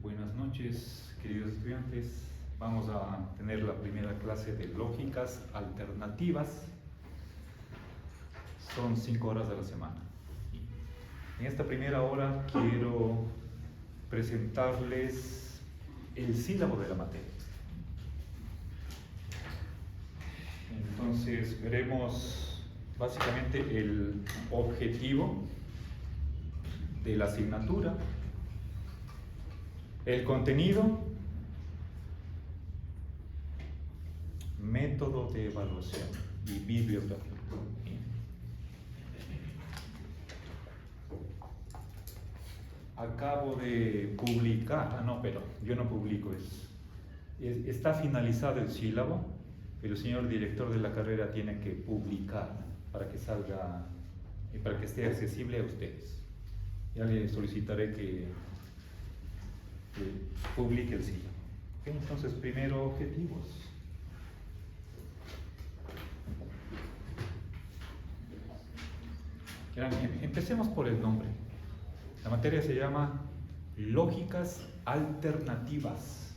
Buenas noches, queridos estudiantes. Vamos a tener la primera clase de lógicas alternativas. Son 5 horas de la semana. En esta primera hora quiero presentarles el sílabo de la materia. Entonces veremos básicamente el objetivo de la asignatura, el contenido, método de evaluación y bibliografía. Acabo de publicar, pero yo no publico eso. Está finalizado el sílabo, pero el señor director de la carrera tiene que publicar para que salga y para que esté accesible a ustedes. Ya le solicitaré que publique el sílabo. Entonces, primero, objetivos. Empecemos por el nombre. La materia se llama Lógicas Alternativas.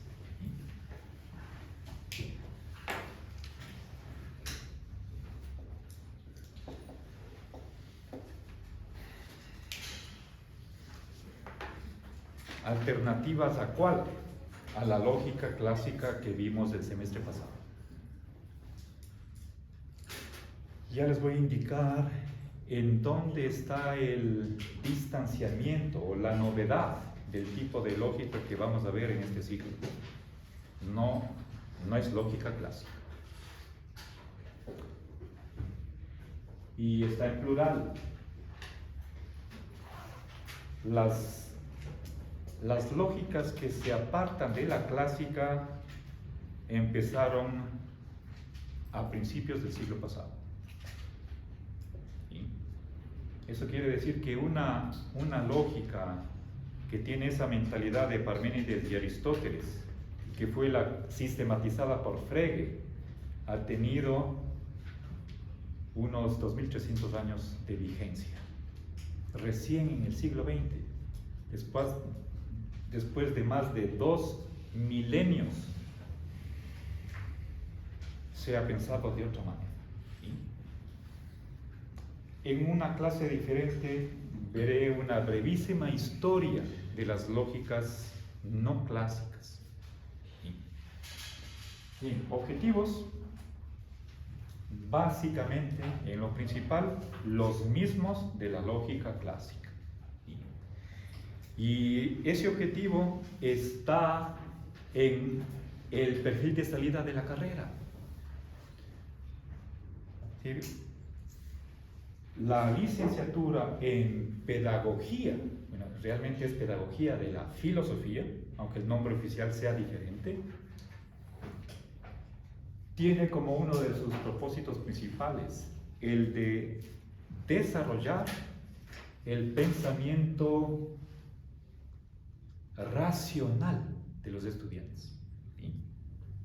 ¿Alternativas a cuál? A la lógica clásica que vimos el semestre pasado. Ya les voy a indicar en dónde está el distanciamiento o la novedad del tipo de lógica que vamos a ver en este ciclo. No es lógica clásica. Y está en plural. Las lógicas que se apartan de la clásica empezaron a principios del siglo pasado. ¿Sí? Eso quiere decir que una lógica que tiene esa mentalidad de Parménides y Aristóteles, que fue sistematizada por Frege, ha tenido unos 2300 años de vigencia. Recién en el siglo XX, después de más de 2 milenios, se ha pensado de otra manera. ¿Sí? En una clase diferente veré una brevísima historia de las lógicas no clásicas. ¿Sí? Bien, objetivos, básicamente, en lo principal, los mismos de la lógica clásica. Y ese objetivo está en el perfil de salida de la carrera. ¿Sí? La licenciatura en pedagogía, realmente es pedagogía de la filosofía, aunque el nombre oficial sea diferente, tiene como uno de sus propósitos principales el de desarrollar el pensamiento racional de los estudiantes. ¿Sí?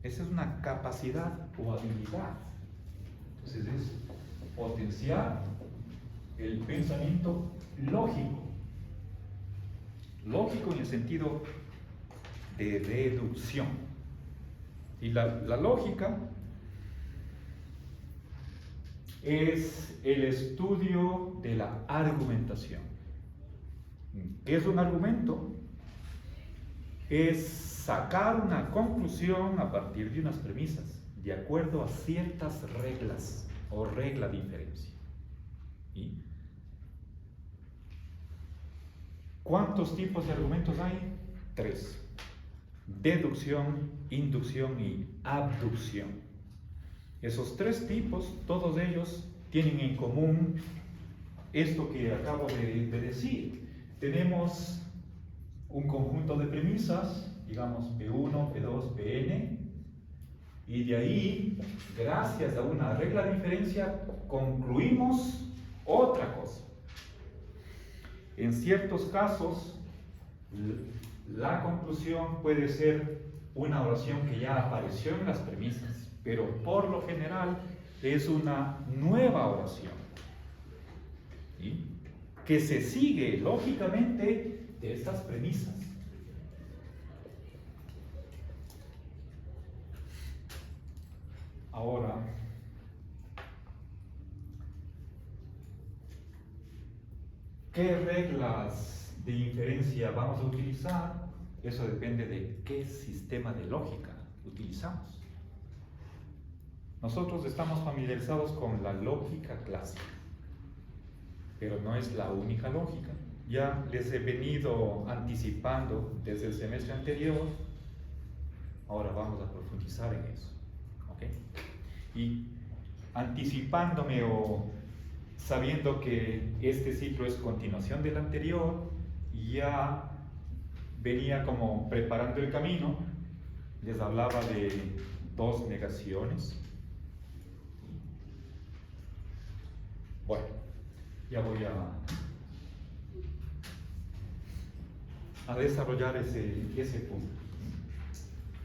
Esa es una capacidad o habilidad. Entonces es potenciar el pensamiento lógico. Lógico en el sentido de deducción. Y la lógica es el estudio de la argumentación. ¿Qué es un argumento? Es sacar una conclusión a partir de unas premisas, de acuerdo a ciertas reglas o regla de inferencia. ¿Sí? ¿Cuántos tipos de argumentos hay? 3. Deducción, inducción y abducción. Esos 3 tipos, todos ellos tienen en común esto que acabo de decir. Tenemos un conjunto de premisas, digamos P1, P2, Pn, y de ahí, gracias a una regla de inferencia, concluimos otra cosa. En ciertos casos, la conclusión puede ser una oración que ya apareció en las premisas, pero por lo general es una nueva oración, ¿sí? Que se sigue lógicamente de estas premisas. Ahora, ¿qué reglas de inferencia vamos a utilizar? Eso depende de qué sistema de lógica utilizamos. Nosotros estamos familiarizados con la lógica clásica, pero no es la única lógica. Ya les he venido anticipando desde el semestre anterior, ahora vamos a profundizar en eso. ¿Ok? Y anticipándome o sabiendo que este ciclo es continuación del anterior, ya venía como preparando el camino, les hablaba de dos negaciones. Bueno, ya voy a desarrollar ese punto.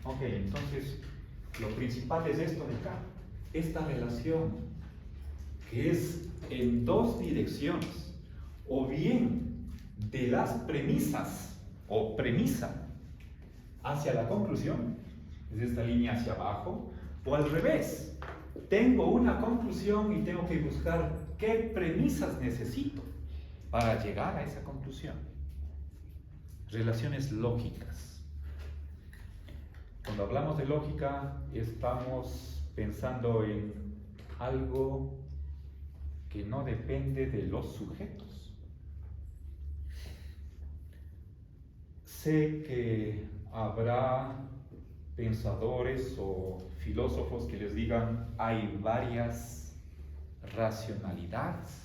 Ok, entonces lo principal es esto de acá, esta relación que es en dos direcciones, o bien de las premisas o premisa hacia la conclusión, es esta línea hacia abajo, o al revés, tengo una conclusión y tengo que buscar qué premisas necesito para llegar a esa conclusión. Relaciones lógicas. Cuando hablamos de lógica, estamos pensando en algo que no depende de los sujetos. Sé que habrá pensadores o filósofos que les digan hay varias racionalidades,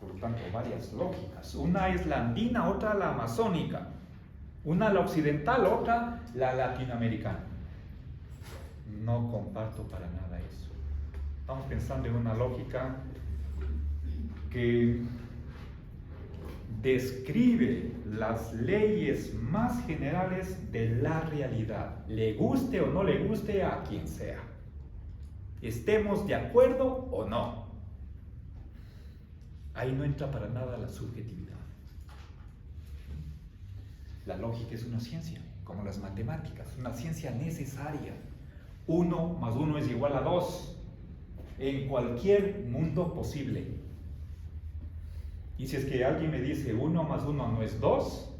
por lo tanto varias lógicas. Una es la andina, otra la amazónica, una la occidental, otra la latinoamericana. No comparto para nada eso. Estamos pensando en una lógica que describe las leyes más generales de la realidad, le guste o no le guste a quien sea, estemos de acuerdo o no. Ahí no entra para nada la subjetividad. La lógica es una ciencia, como las matemáticas, una ciencia necesaria. 1 más 1 es igual a 2 en cualquier mundo posible. Y si es que alguien me dice 1 más 1 no es 2,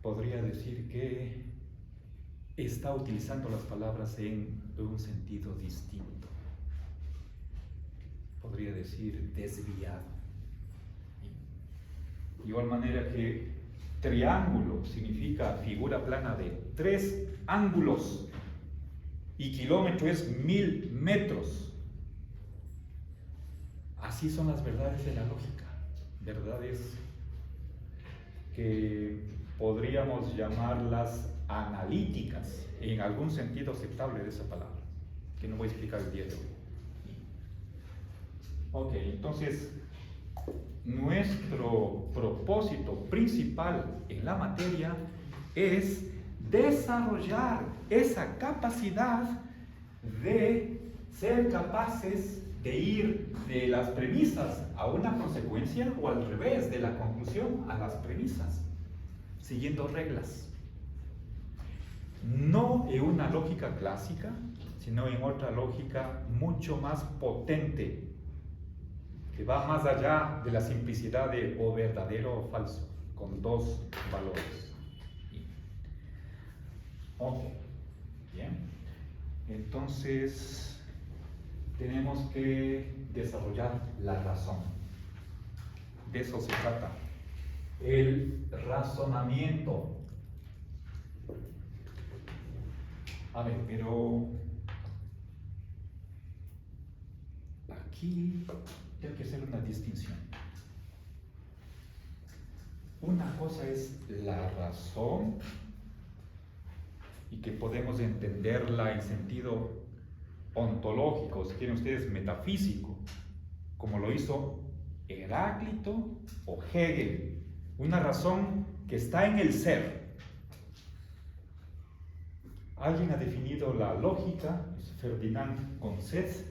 podría decir que está utilizando las palabras en un sentido distinto. Podría decir desviado. De igual manera que triángulo significa figura plana de 3 ángulos y kilómetro es 1000 metros. Así son las verdades de la lógica, verdades que podríamos llamarlas analíticas, en algún sentido aceptable de esa palabra, que no voy a explicar el día de hoy. Ok, entonces, nuestro propósito principal en la materia es desarrollar esa capacidad de ser capaces de ir de las premisas a una consecuencia o al revés, de la conclusión a las premisas, siguiendo reglas. No en una lógica clásica, sino en otra lógica mucho más potente, que va más allá de la simplicidad de o verdadero o falso, con dos valores. Ok, bien. Entonces, tenemos que desarrollar la razón. De eso se trata. El razonamiento. A ver, pero aquí tengo que hacer una distinción. Una cosa es la razón y que podemos entenderla en sentido ontológico, si quieren ustedes metafísico, como lo hizo Heráclito o Hegel, una razón que está en el ser. Alguien ha definido la lógica, es Ferdinand González,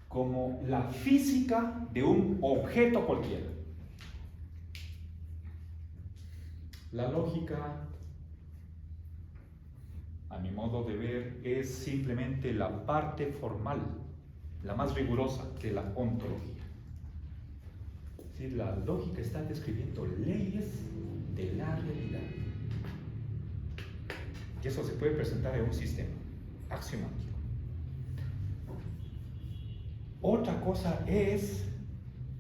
como la física de un objeto cualquiera. La lógica, a mi modo de ver, es simplemente la parte formal, la más rigurosa de la ontología. Es decir, la lógica está describiendo leyes de la realidad. Y eso se puede presentar en un sistema axiomático. Otra cosa es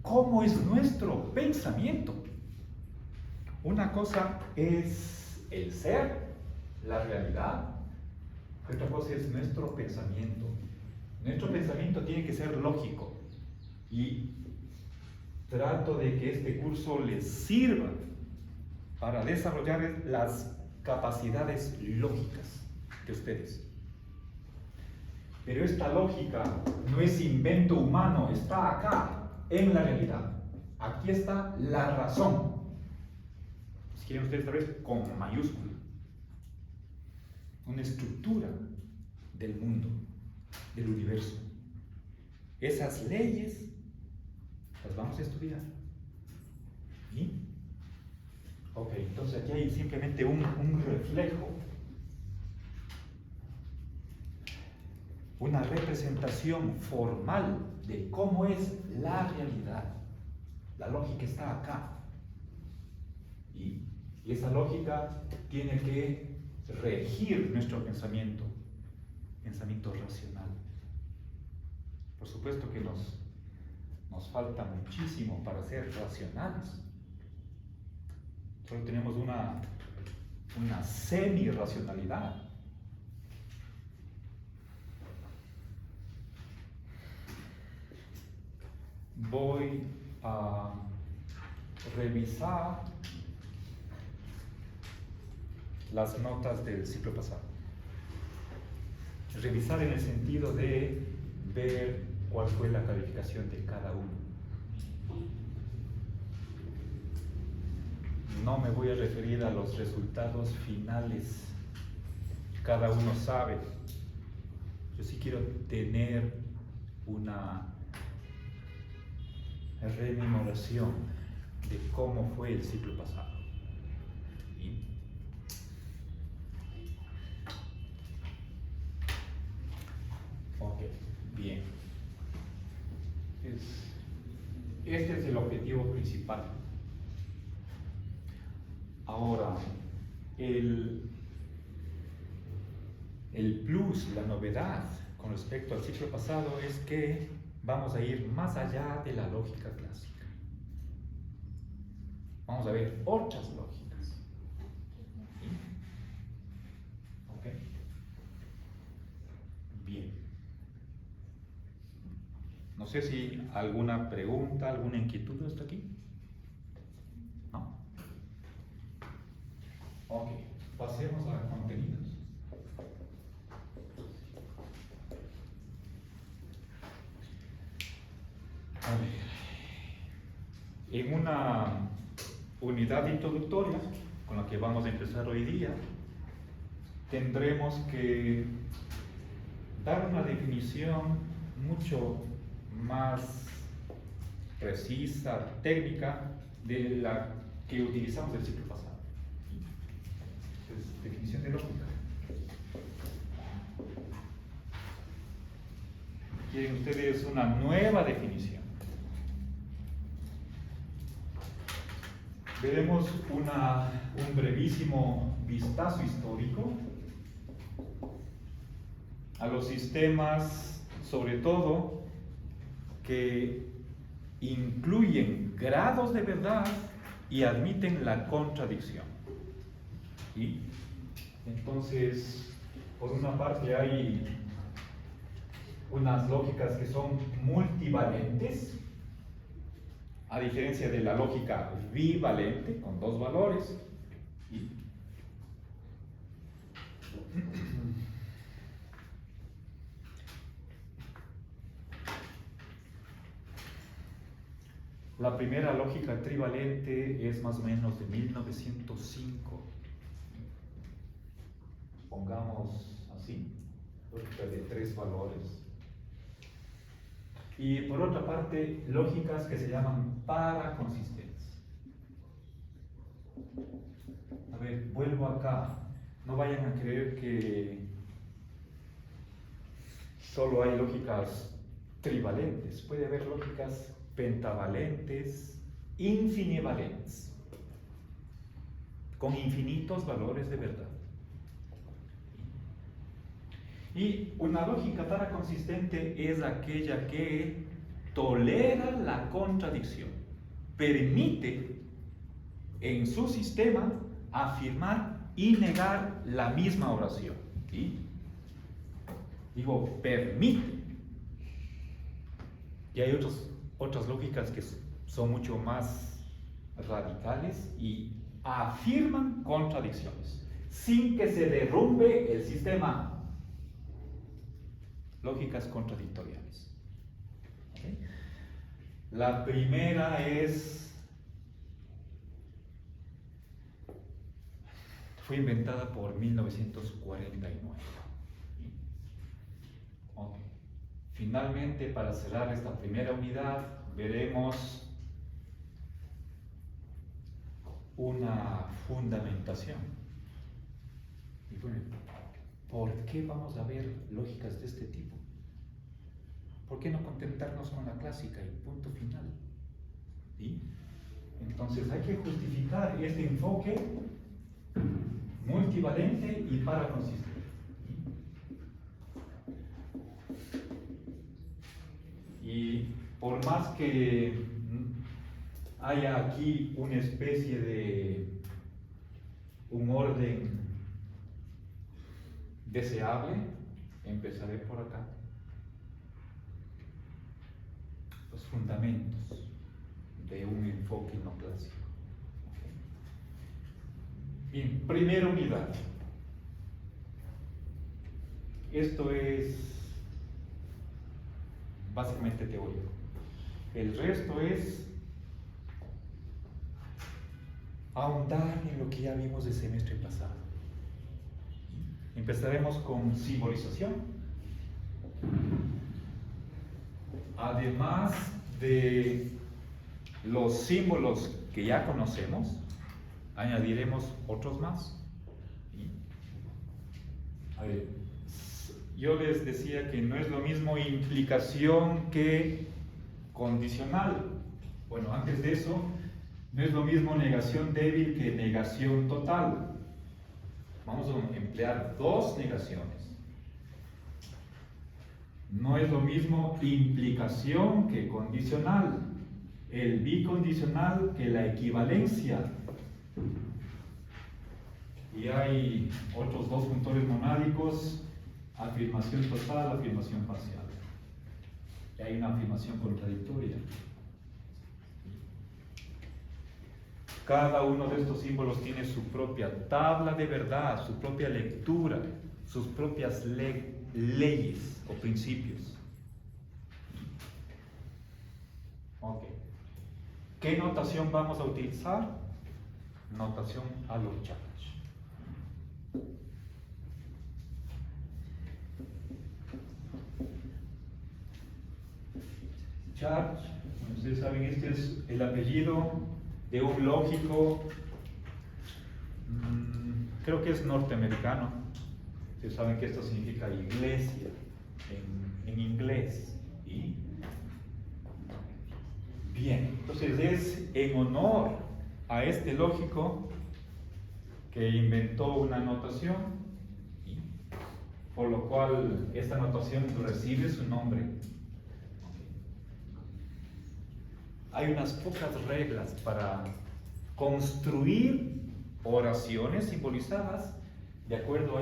cómo es nuestro pensamiento. Una cosa es el ser, la realidad, y otra cosa es nuestro pensamiento. Nuestro pensamiento tiene que ser lógico y trato de que este curso les sirva para desarrollar las capacidades lógicas de ustedes. Pero esta lógica no es invento humano, está acá, en la realidad. Aquí está la razón. Si quieren ustedes esta vez con mayúscula. Una estructura del mundo, del universo. Esas leyes las vamos a estudiar. ¿Y? Ok, entonces aquí hay simplemente un reflejo, una representación formal de cómo es la realidad. La lógica está acá. Y esa lógica tiene que regir nuestro pensamiento racional. Por supuesto que nos falta muchísimo para ser racionales. Solo tenemos una semi-racionalidad. Voy a revisar las notas del ciclo pasado. Revisar en el sentido de ver cuál fue la calificación de cada uno. No me voy a referir a los resultados finales. Cada uno sabe. Yo sí quiero tener una rememoración de cómo fue el ciclo pasado. ¿Sí? Ok, bien. Este es el objetivo principal. Ahora, el plus, la novedad con respecto al ciclo pasado es que vamos a ir más allá de la lógica clásica. Vamos a ver otras lógicas. ¿Sí? ¿Ok? Bien. No sé si alguna pregunta, alguna inquietud hasta aquí. ¿No? Ok, pasemos a contenidos. A ver. En una unidad introductoria, con la que vamos a empezar hoy día, tendremos que dar una definición mucho más precisa, técnica, de la que utilizamos el ciclo pasado. Es definición de lógica. Quieren ustedes una nueva definición. Veremos un brevísimo vistazo histórico a los sistemas, sobre todo, que incluyen grados de verdad y admiten la contradicción. ¿Sí? Entonces, por una parte hay unas lógicas que son multivalentes, a diferencia de la lógica bivalente, con dos valores. ¿Sí? La primera lógica trivalente es más o menos de 1905. Pongamos así, lógica de tres valores. Y por otra parte, lógicas que se llaman paraconsistentes. A ver, vuelvo acá. No vayan a creer que solo hay lógicas trivalentes. Puede haber lógicas pentavalentes, infinivalentes, con infinitos valores de verdad. Y una lógica paraconsistente es aquella que tolera la contradicción, permite en su sistema afirmar y negar la misma oración. ¿Sí? Digo, permite. Y hay otras lógicas que son mucho más radicales y afirman contradicciones sin que se derrumbe el sistema. Lógicas contradictoriales. ¿Okay? La primera fue inventada por 1949. Okay. Finalmente, para cerrar esta primera unidad, veremos una fundamentación. Y bueno, ¿por qué vamos a ver lógicas de este tipo? ¿Por qué no contentarnos con la clásica y punto final? ¿Sí? Entonces hay que justificar este enfoque multivalente y paraconsistente. Y por más que haya aquí una especie de un orden deseable, empezaré por acá. Los fundamentos de un enfoque no clásico. Bien, primera unidad. Esto es básicamente teórico. El resto es ahondar en lo que ya vimos el semestre pasado. Empezaremos con simbolización. Además de los símbolos que ya conocemos, añadiremos otros más. A ver, yo les decía que no es lo mismo implicación que condicional. Bueno, antes de eso, no es lo mismo negación débil que negación total. Vamos a emplear dos negaciones. No es lo mismo implicación que condicional. El bicondicional que la equivalencia. Y hay otros dos funtores monádicos, afirmación total, afirmación parcial. Y hay una afirmación contradictoria. Cada uno de estos símbolos tiene su propia tabla de verdad, su propia lectura, sus propias leyes o principios. Ok. ¿Qué notación vamos a utilizar? Notación a lo Church. Church, ustedes saben, este es el apellido de un lógico, creo que es norteamericano. Ustedes saben que esto significa iglesia en inglés. ¿Y? Bien, entonces es en honor a este lógico que inventó una notación, ¿sí? Por lo cual esta notación recibe su nombre. Hay unas pocas reglas para construir oraciones simbolizadas de acuerdo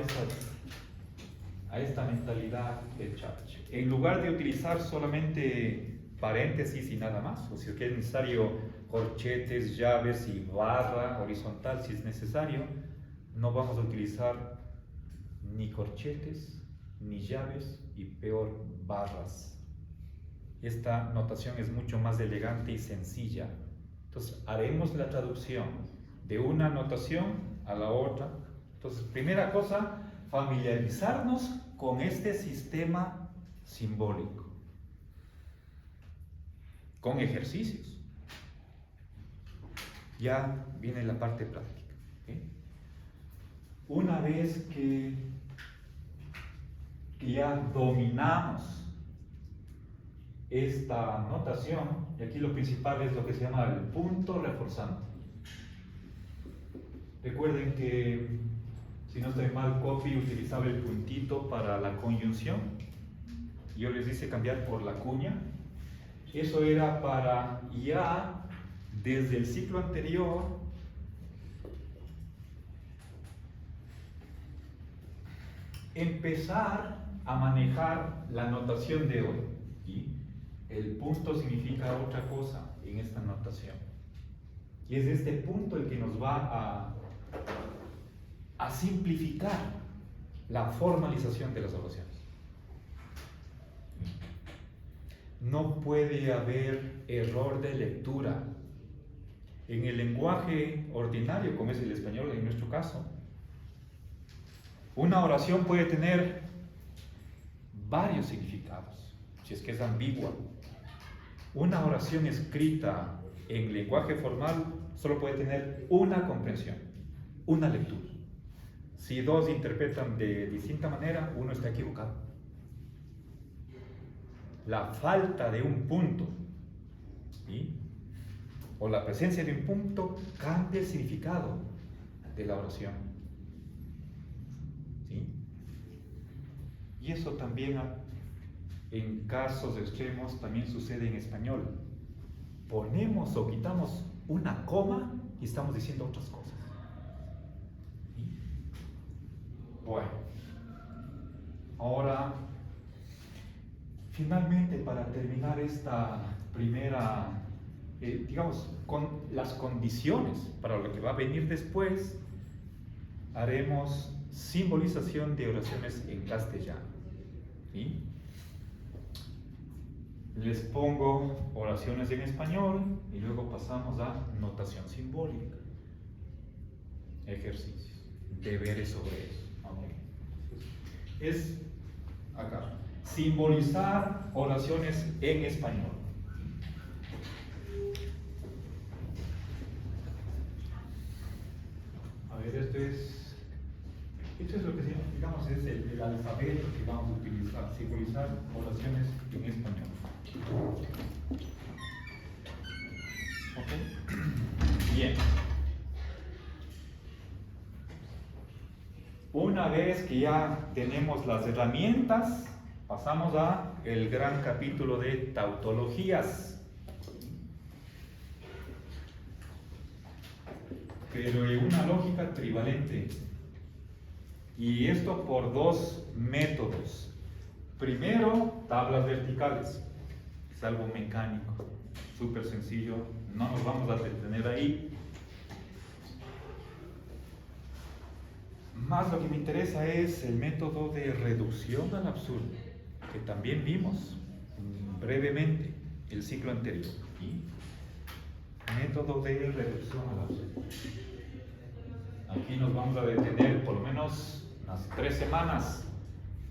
a esta mentalidad de Church. En lugar de utilizar solamente paréntesis y nada más, o si es necesario corchetes, llaves y barra horizontal si es necesario, no vamos a utilizar ni corchetes, ni llaves y peor barras. Esta notación es mucho más elegante y sencilla. Entonces haremos la traducción de una notación a la otra. Entonces, primera cosa, familiarizarnos con este sistema simbólico, con ejercicios. Ya viene la parte práctica. ¿Okay? una vez que ya dominamos esta notación, y aquí lo principal es lo que se llama el punto reforzante. Recuerden que, si no estoy mal, Copy utilizaba el puntito para la conjunción. Yo les hice cambiar por la cuña. Eso era para ya, desde el ciclo anterior, empezar a manejar la notación de hoy. ¿Sí? El punto significa otra cosa en esta notación. Y es este punto el que nos va a simplificar la formalización de las oraciones. No puede haber error de lectura. En el lenguaje ordinario, como es el español en nuestro caso, una oración puede tener varios significados, si es que es ambigua. Una oración escrita en lenguaje formal solo puede tener una comprensión, una lectura. Si dos interpretan de distinta manera, uno está equivocado. La falta de un punto, ¿sí?, o la presencia de un punto cambia el significado de la oración. ¿Sí? Y eso también, en casos extremos, también sucede en español. Ponemos o quitamos una coma y estamos diciendo otras cosas. ¿Sí? Bueno, ahora, finalmente, para terminar esta primera, digamos, con las condiciones para lo que va a venir después, haremos simbolización de oraciones en castellano. ¿Sí? Les pongo oraciones en español y luego pasamos a notación simbólica. Ejercicios, deberes sobre eso. ¿Okay? Es acá, simbolizar oraciones en español. A ver, esto es lo que digamos es el alfabeto que vamos a utilizar, simbolizar oraciones en español. ¿Ok? Bien. Una vez que ya tenemos las herramientas, pasamos a el gran capítulo de tautologías. Pero en una lógica trivalente. Y esto por dos métodos. Primero, tablas verticales. Es algo mecánico, súper sencillo. No nos vamos a detener ahí. Más lo que me interesa es el método de reducción al absurdo, que también vimos brevemente el ciclo anterior. ¿Sí? Método de reducción al absurdo. Aquí nos vamos a detener por lo menos unas 3 semanas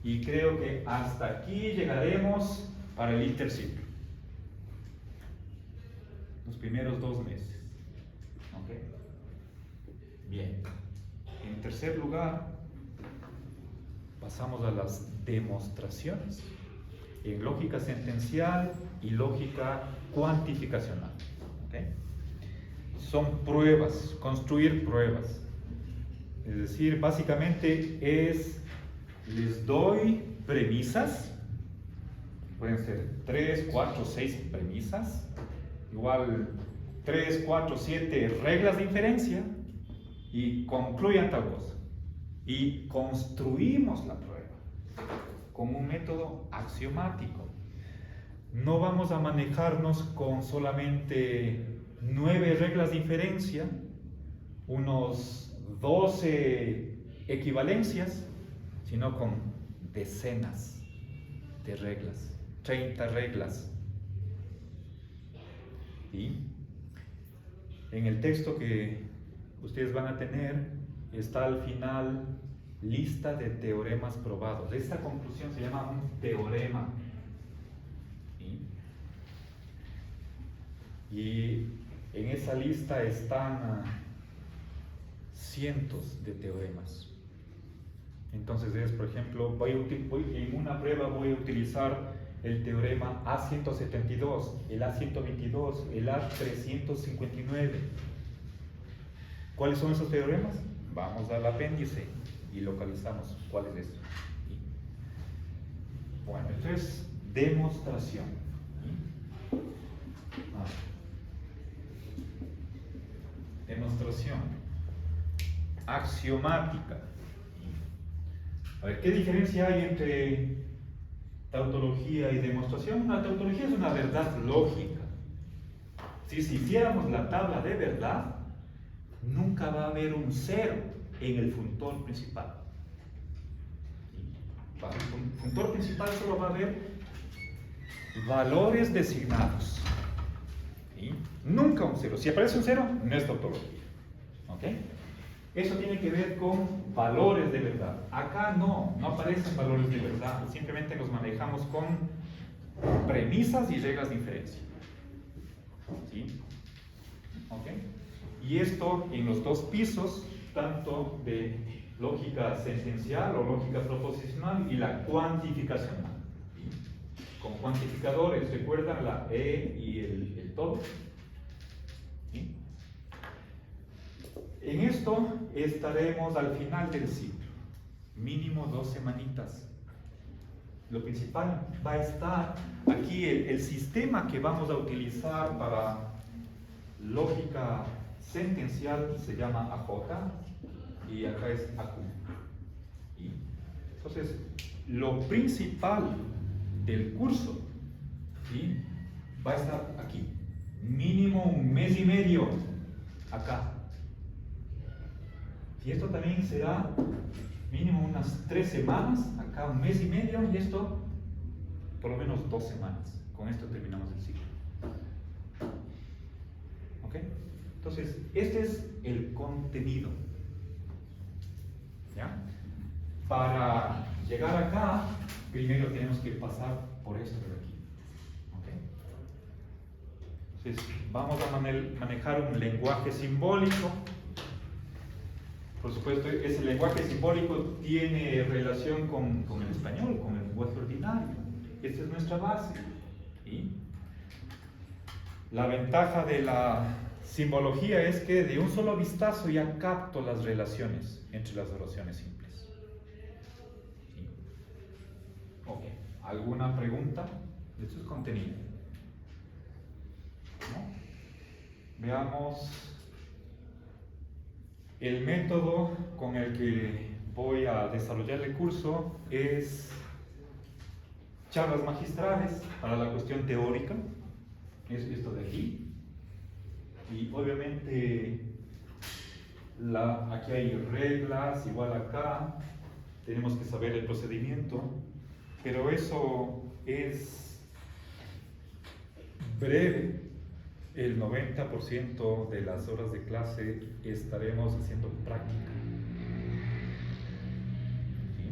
y creo que hasta aquí llegaremos para el interciclo, los primeros 2 meses. ¿Okay? Bien. En tercer lugar, pasamos a las demostraciones en lógica sentencial y lógica cuantificacional. ¿Okay? Son pruebas, construir pruebas. Es decir, básicamente les doy premisas, pueden ser 3, 4, 6 premisas, igual 3, 4, 7 reglas de inferencia, y concluyan tal cosa. Y construimos la prueba con un método axiomático. No vamos a manejarnos con solamente 9 reglas de inferencia, unos 12 equivalencias, sino con decenas de reglas, 30 reglas. ¿Sí? En el texto que ustedes van a tener está al final lista de teoremas probados. Esta conclusión se llama un teorema. ¿Sí? Y en esa lista están cientos de teoremas. Entonces es, por ejemplo, en una prueba voy a utilizar el teorema A172, el A122, el A359. ¿Cuáles son esos teoremas? Vamos al apéndice y localizamos cuál es esto. Bueno, esto es demostración. Demostración axiomática. A ver, ¿qué diferencia hay entre tautología y demostración? La tautología es una verdad lógica. Si hiciéramos la tabla de verdad, nunca va a haber un cero en el funtor principal. Para el funtor principal solo va a haber valores designados. ¿Sí? Nunca un cero. Si aparece un cero, no es tautología. ¿Ok? Eso tiene que ver con valores de verdad. Acá no aparecen valores de verdad. Simplemente los manejamos con premisas y reglas de inferencia. ¿Sí? ¿Ok? Y esto en los dos pisos, tanto de lógica sentencial o lógica proposicional y la cuantificacional. ¿Sí? Con cuantificadores, ¿recuerdan la E y el todo? ¿Sí? En esto estaremos al final del ciclo, mínimo 2 semanitas. Lo principal va a estar aquí, el sistema que vamos a utilizar para lógica sentencial se llama AJ y acá es AQ. ¿Sí? Entonces, lo principal del curso, ¿sí?, va a estar aquí, mínimo 1 mes y medio acá. Y esto también será mínimo unas 3 semanas, acá 1 mes y medio, y esto por lo menos 2 semanas. Con esto terminamos el ciclo. ¿Ok? Entonces, este es el contenido. ¿Ya? Para llegar acá, primero tenemos que pasar por esto de aquí. ¿Ok? Entonces, vamos a manejar un lenguaje simbólico. Por supuesto, ese lenguaje simbólico tiene relación con el español, con el lenguaje ordinario. Esta es nuestra base. ¿Sí? La ventaja de la simbología es que de un solo vistazo ya capto las relaciones entre las oraciones simples. ¿Sí? Ok. ¿Alguna pregunta? Esto es contenido. ¿No? Veamos. El método con el que voy a desarrollar el curso es charlas magistrales para la cuestión teórica, es esto de aquí, y obviamente aquí hay reglas, igual acá, tenemos que saber el procedimiento, pero eso es breve. El 90% de las horas de clase estaremos haciendo práctica. ¿Sí?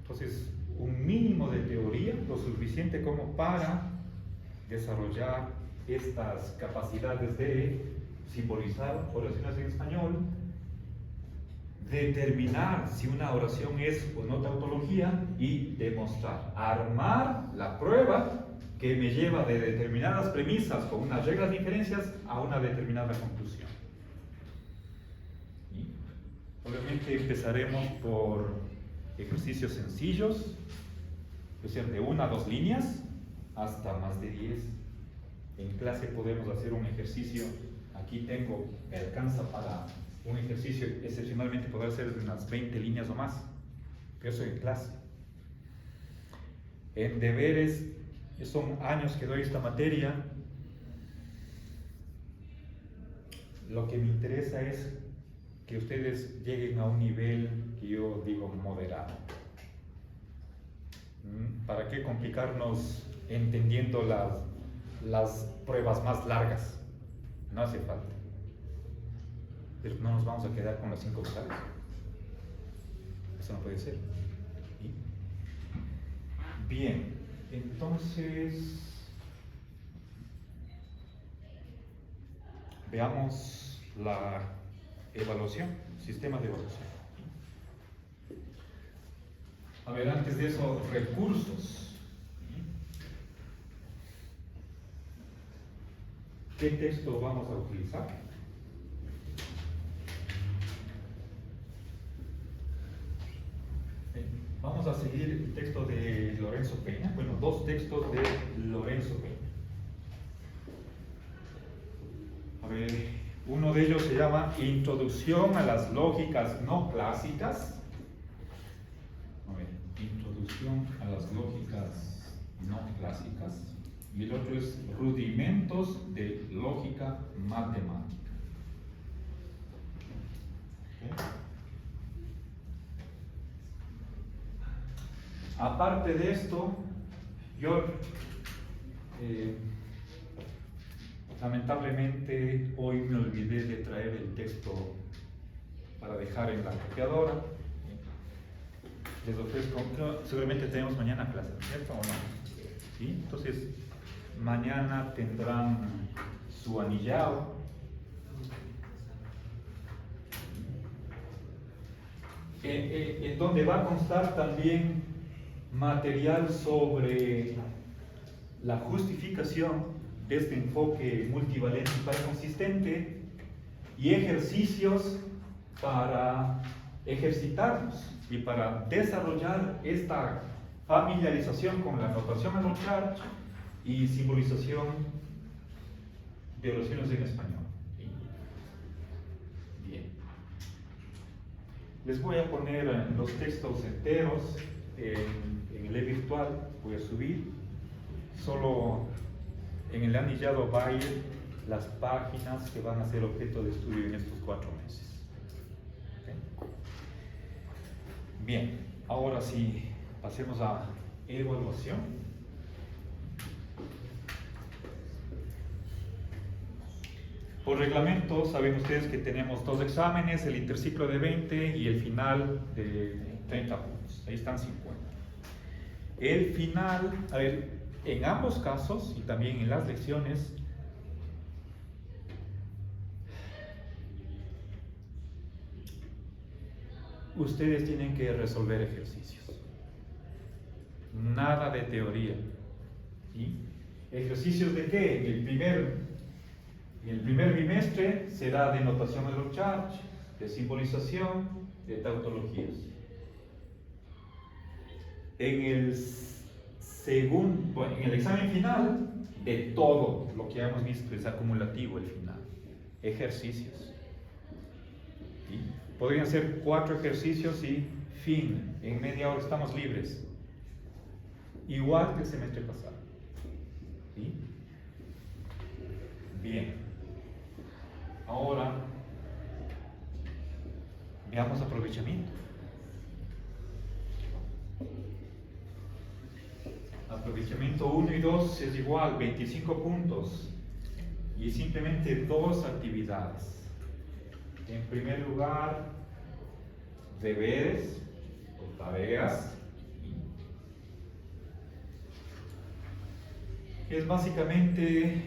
Entonces, un mínimo de teoría, lo suficiente como para desarrollar estas capacidades de simbolizar oraciones en español, determinar si una oración es o no tautología y demostrar, armar la prueba que me lleva de determinadas premisas con unas reglas de inferencias a una determinada conclusión. ¿Sí? Obviamente empezaremos por ejercicios sencillos, es decir, de 1 a 2 líneas hasta más de 10. En clase podemos hacer un ejercicio, aquí me alcanza para un ejercicio excepcionalmente poder hacer de unas 20 líneas o más, pero eso en clase. En deberes, son años que doy esta materia, lo que me interesa es que ustedes lleguen a un nivel que yo digo moderado. ¿Para qué complicarnos entendiendo las pruebas más largas? No hace falta. Pero no nos vamos a quedar con las 5 vocales. Eso no puede ser. ¿Sí? Bien, entonces veamos la evaluación, sistema de evaluación. A ver, antes de eso, recursos. ¿Qué texto vamos a utilizar? Vamos a seguir el texto de Lorenzo Peña. Bueno, dos textos de Lorenzo Peña. A ver, uno de ellos se llama Introducción a las lógicas no clásicas. A ver, Introducción a las lógicas no clásicas. Y el otro es Rudimentos de lógica matemática. ¿Okay? Aparte de esto, yo lamentablemente hoy me olvidé de traer el texto para dejar en la copiadora. Les ofrezco, seguramente tenemos mañana clase, ¿cierto o no? ¿Sí? Entonces, mañana tendrán su anillado. En donde va a constar también material sobre la justificación de este enfoque multivalente y paraconsistente y ejercicios para ejercitarnos y para desarrollar esta familiarización con la notación a Church y simbolización de los signos en español. Bien. Les voy a poner los textos enteros en el e-virtual, voy a subir. Solo en el anillado va a ir las páginas que van a ser objeto de estudio en estos 4 meses. ¿Okay? Bien, ahora sí, pasemos a evaluación. Por reglamento, saben ustedes que tenemos 2 exámenes, el interciclo de 20 y el final de 30 puntos. Ahí están 50. El final, a ver, en ambos casos y también en las lecciones, ustedes tienen que resolver ejercicios. Nada de teoría. ¿Sí? ¿Ejercicios de qué? En el primer bimestre será de notación de Church, de simbolización, de tautologías. En el examen final, de todo lo que hemos visto es acumulativo el final. Ejercicios. ¿Sí? Podrían ser 4 ejercicios y fin. En media hora estamos libres. Igual que el semestre pasado. ¿Sí? Bien. Ahora, veamos aprovechamiento. Aprovechamiento 1 y 2 es igual, 25 puntos. Y simplemente 2 actividades. En primer lugar, deberes o tareas. Que es básicamente,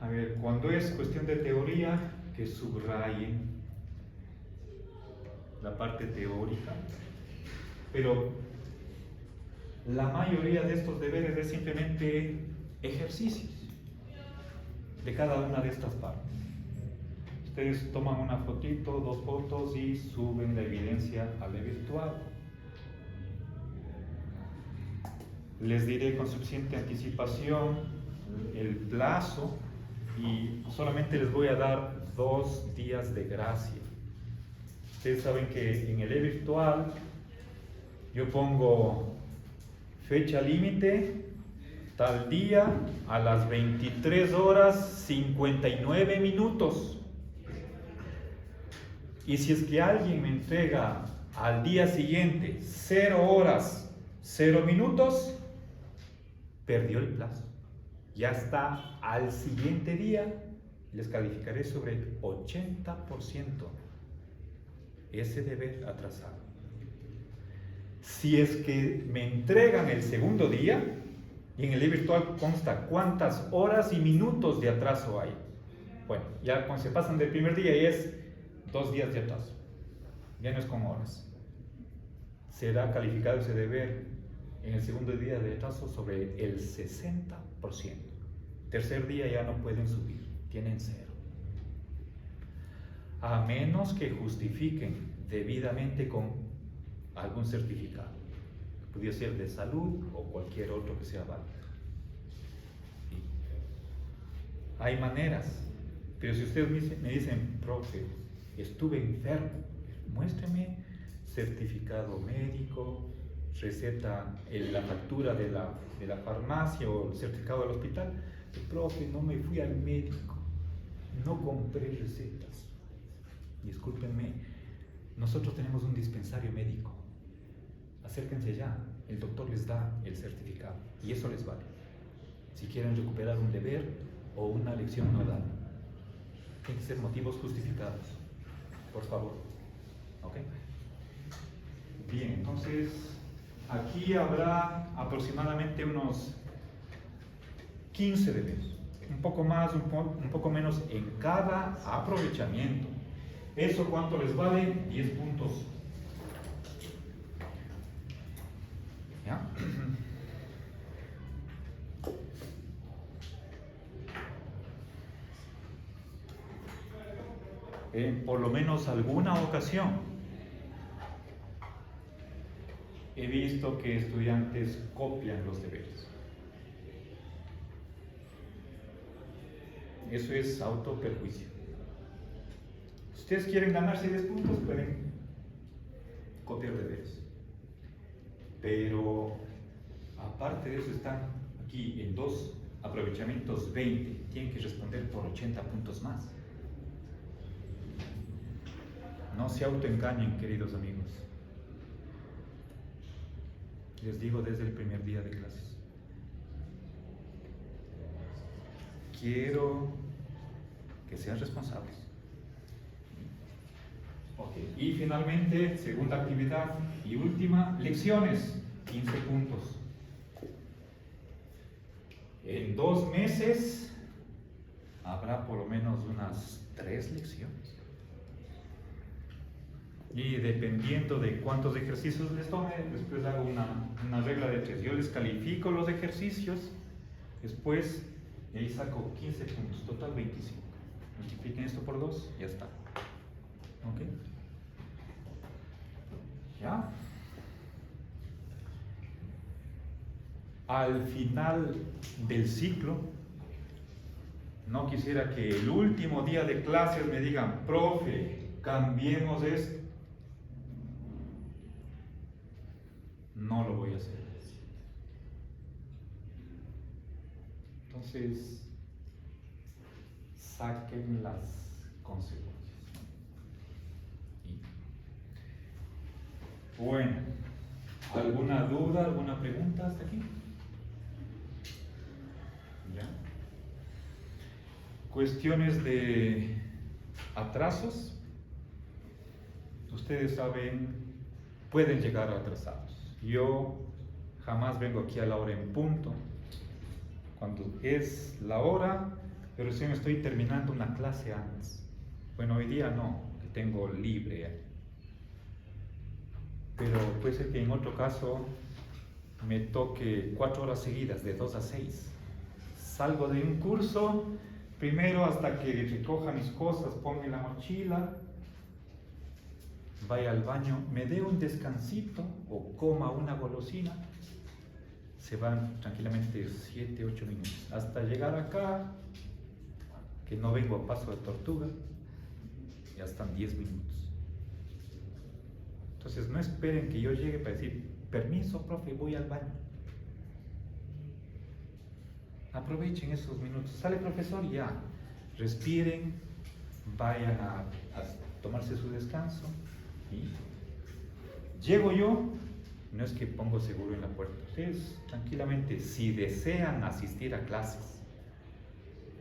a ver, cuando es cuestión de teoría, que subrayen la parte teórica. Pero la mayoría de estos deberes es simplemente ejercicios de cada una de estas partes. Ustedes toman una fotito, 2 fotos y suben la evidencia al e-virtual. Les diré con suficiente anticipación el plazo y solamente les voy a dar 2 días de gracia. Ustedes saben que en el e-virtual yo pongo fecha límite, tal día, a las 23 horas 59 minutos. Y si es que alguien me entrega al día siguiente 0 horas 0 minutos, perdió el plazo. Ya está al siguiente día, les calificaré sobre el 80% ese deber atrasado. Si es que me entregan el segundo día, y en el e-virtual consta cuántas horas y minutos de atraso hay. Bueno, ya cuando se pasan del primer día es 2 días de atraso. ya no es con horas. Será calificado ese deber en el segundo día de retraso sobre el 60%. Tercer día ya no pueden subir, tienen 0. A menos que justifiquen debidamente con algún certificado. Podría ser de salud o cualquier otro que sea válido. Hay maneras, pero si ustedes me dicen, profe, estuve enfermo, muéstreme certificado médico, receta, la factura de la farmacia o el certificado del hospital. Profe, no me fui al médico, no compré recetas. Discúlpenme, nosotros tenemos un dispensario médico. Acérquense ya, el doctor les da el certificado y eso les vale. Si quieren recuperar un deber o una lección no dada, tienen que ser motivos justificados, por favor. ¿Ok? Bien, entonces aquí habrá aproximadamente unos 15 deberes, un poco más, un poco menos en cada aprovechamiento. ¿Eso cuánto les vale? 10 puntos. ¿Ya? Por lo menos alguna ocasión he visto que estudiantes copian los deberes. Eso es autoperjuicio. Si ustedes quieren ganarse 10 puntos, pueden copiar deberes. Pero aparte de eso están aquí en 2 aprovechamientos 20. Tienen que responder por 80 puntos más. No se autoengañen, queridos amigos. Les digo desde el primer día de clases. Quiero que sean responsables. Okay. Y finalmente, segunda actividad y última, lecciones, 15 puntos. En 2 meses habrá por lo menos unas 3 lecciones. Y dependiendo de cuántos ejercicios les tome, después hago una regla de 3. Yo les califico los ejercicios, después y ahí saco 15 puntos, total 25. Multipliquen esto por 2, ya está. ¿Ok? ¿Ya? Al final del ciclo, no quisiera que el último día de clases me digan, profe, cambiemos esto. No lo voy a hacer. Entonces, saquen las consecuencias. Bueno, ¿alguna duda, alguna pregunta hasta aquí? ¿Ya? Cuestiones de atrasos. Ustedes saben, pueden llegar atrasados. Yo jamás vengo aquí a la hora en punto. Cuando es la hora, pero recién estoy terminando una clase antes. Bueno, hoy día no, que tengo libre. Pero puede ser que en otro caso me toque 4 horas seguidas, de 2 a 6. Salgo de un curso, primero hasta que recoja mis cosas, ponga en la mochila, vaya al baño, me dé un descansito o coma una golosina, se van tranquilamente 7, 8 minutos. Hasta llegar acá, que no vengo a paso de tortuga, ya están 10 minutos. Entonces no esperen que yo llegue para decir, permiso, profe, voy al baño. Aprovechen esos minutos. Sale el profesor y ya, respiren, vayan a tomarse su descanso. ¿Sí? Llego yo, no es que pongo seguro en la puerta. Ustedes tranquilamente, si desean asistir a clases,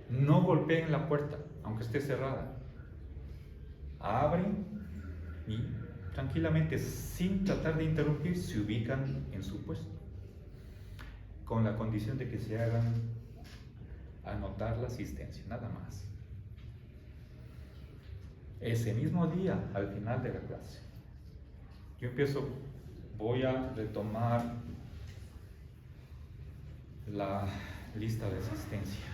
no golpeen la puerta, aunque esté cerrada. Abren y tranquilamente, sin tratar de interrumpir, se ubican en su puesto, con la condición de que se hagan anotar la asistencia, nada más. Ese mismo día, al final de la clase, Yo empiezo, voy a retomar la lista de asistencia.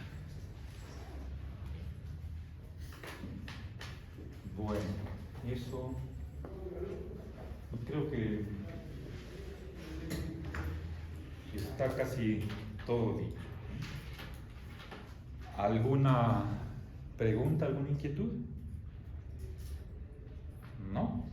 Bueno, eso creo que está casi todo dicho. ¿Alguna pregunta, alguna inquietud? ¿No?